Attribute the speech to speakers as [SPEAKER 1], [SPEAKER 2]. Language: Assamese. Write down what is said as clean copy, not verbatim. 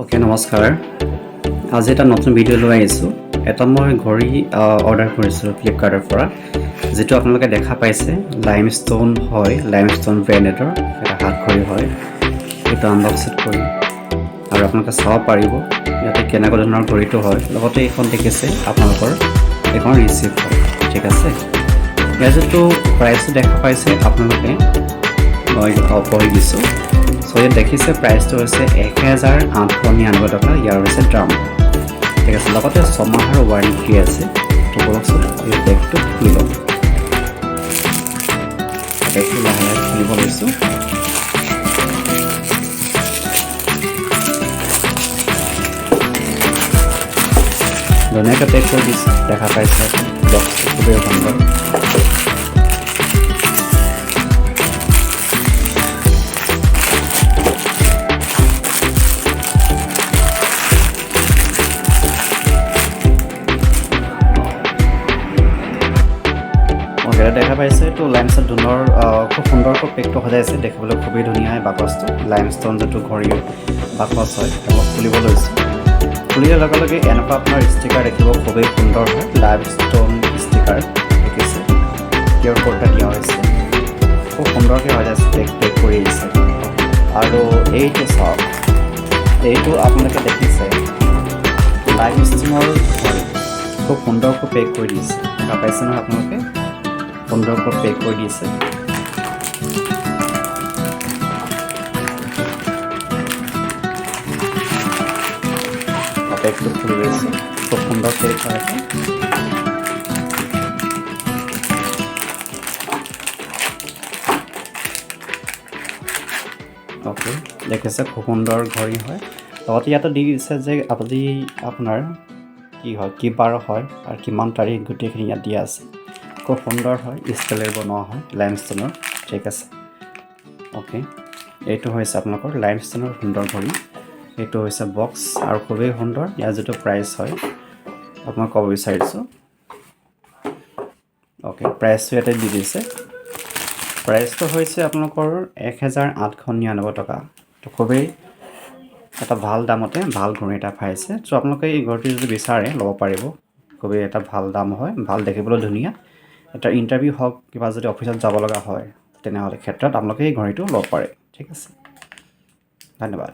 [SPEAKER 1] ওকে নমস্কাৰ আজি এটা নতুন ভিডিঅ' লৈ আহিছোঁ এটা মই ঘড়ী অৰ্ডাৰ কৰিছিলোঁ ফ্লিপকাৰ্টৰ পৰা যেটো আপোনালোকে দেখা পাইছে লাইমষ্টোন হয় লাইমষ্টোন ব্ৰেণ্ডৰ এটা হাত ঘড়ী হয় এটা আনবক্সিং কৰি আৰু আপোনালোকে চাব পাৰিব ইয়াতে কেনেকুৱা ধৰণৰ ঘড়ীটো হয় লগতে এখন দেখিছে আপোনালোকৰ এখন ৰিচিপ্ট হয় ঠিক আছে ইয়াৰ যেটো প্ৰাইচটো দেখা পাইছে আপোনালোকে মই পঢ়ি দিছোঁ সো ইয়াত দেখিছে প্ৰাইচটো হৈছে 1899 টকা ইয়াৰ হৈছে দাম ঠিক আছে লগতে 6 মাহৰ ওৱাৰেণ্টি আছে তো বলকচোন এই বেগটো খুলি লওক বেগটো লাহে লাহে খুলিব লৈছোঁ ধুনীয়াকৈ পেক কৰি দিছোঁ দেখা পাইছে বক্সটো খুবেই সুন্দৰ দেখা পাইছে তো লাইমষ্টোনৰ খুব সুন্দৰকৈ পেকটো সজাইছে দেখিবলৈ খুবেই ধুনীয়া হয় বাকচটো লাইমষ্টোন যেটো ঘড়ীৰ বাকচ হয় মই খুলিব লৈছোঁ খুলিলে লগে লগে এনেকুৱা আপোনাৰ ষ্টিকাৰ দেখিব খুবেই সুন্দৰ হয় লাইমষ্টোন ষ্টিকাৰ দেখিছে কিউআৰ কোড এটা দিয়া হৈছে খুব সুন্দৰকৈ সজাইছে পেক কৰি আহিছে আৰু এইটো চাওক এইটো আপোনালোকে দেখিছে লাইমষ্টোনৰ ঘড়ী খুব সুন্দৰকৈ পেক কৰি দিছে দেখা পাইছে নহয় আপোনালোকে সুন্দৰকৈ পেক কৰি দিছে পেকটো খুলি লৈছোঁ খুব সুন্দৰ পেক হয় অ'কে দেখিছে খুব সুন্দৰ ঘড়ী হয় লগতে ইয়াতে দি দিছে যে আপুনি আপোনাৰ কি হয় কি বাৰ হয় আৰু কিমান তাৰিখ গোটেইখিনি ইয়াত দিয়া আছে খুব সুন্দৰ হয় ষ্টিলেৰে বনোৱা হয় লাইমষ্টোনৰ ঠিক আছে ওকে এইটো হৈছে আপোনালোকৰ লাইমষ্টোনৰ সুন্দৰ ঘড়ী এইটো হৈছে বক্স আৰু খুবেই সুন্দৰ ইয়াৰ যেটো প্ৰাইচ হয় আপোনাক ক'ব বিচাৰিছোঁ ওকে প্ৰাইচটো ইয়াতে দি দিছে প্ৰাইচটো হৈছে আপোনালোকৰ 1899 টকা তো খুবেই এটা ভাল দামতে ভাল ঘড়ী এটা পাইছে চ' আপোনালোকে এই ঘড়ীটো যদি বিচাৰে ল'ব পাৰিব খুবেই এটা ভাল দাম হয় ভাল দেখিবলৈ ধুনীয়া এটা ইণ্টাৰভিউ হওক কিবা যদি অফিচত যাব লগা হয় তেনেহ'লে ক্ষেত্ৰত আপোনালোকে এই ঘড়ীটো ল'ব পাৰে ঠিক আছে ধন্যবাদ